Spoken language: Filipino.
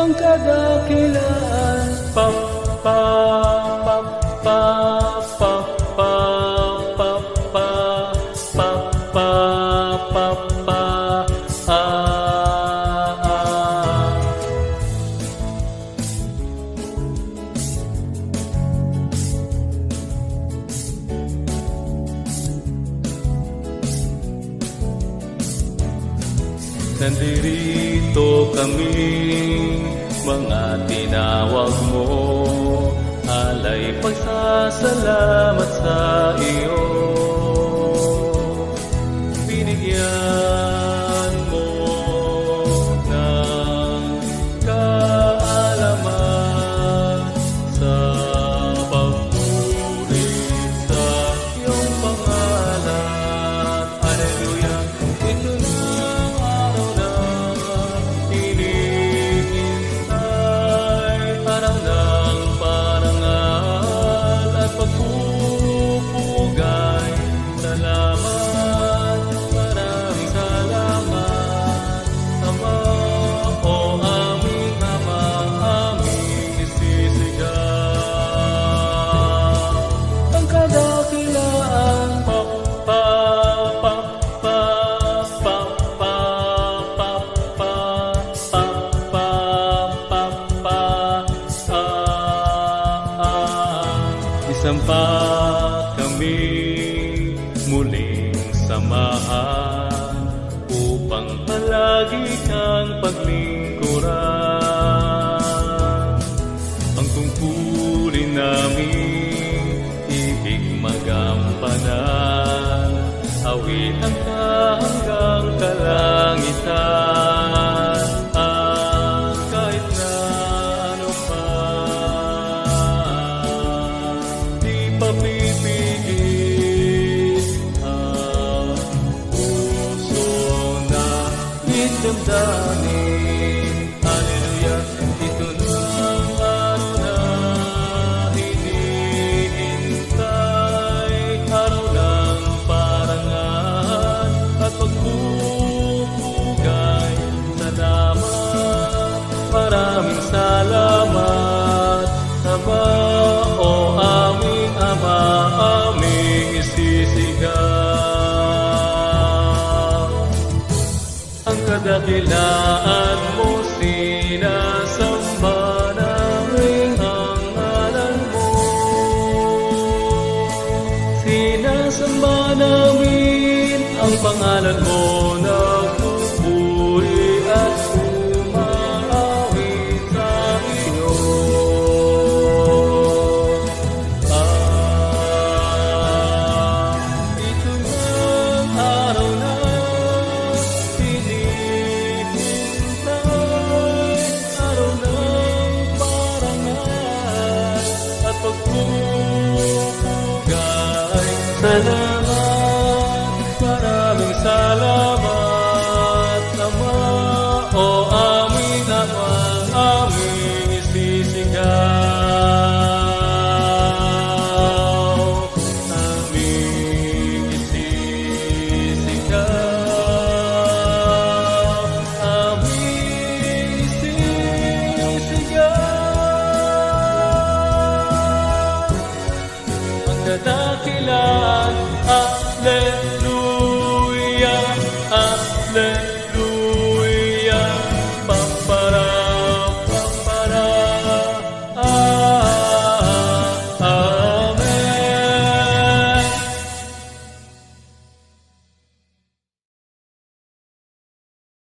ang kadakilaan. Pa pa pa pa pa pa pa pa pa pa pa pa Nandirito kami, mga tinawag mo, alay pagsasalamat sa iyo. Binigyan mo ng kaalaman sa pagpuri sa iyong pangalan. Hallelujah! Ito na Sampa kami muling samahan upang palagi kang paglingkuran. Ang tungkulin namin, ibig magampanan, awitan ka hanggang kalangitan. Kahit na ano pa, papipigil ang puso na damdamin. Hallelujah! Ito na ang araw na hinihintay, araw ng parangal at pagpupugay. Salamat, maraming salamat, Ama, o aming Ama, aming isisigaw. Ang kadakilaan mo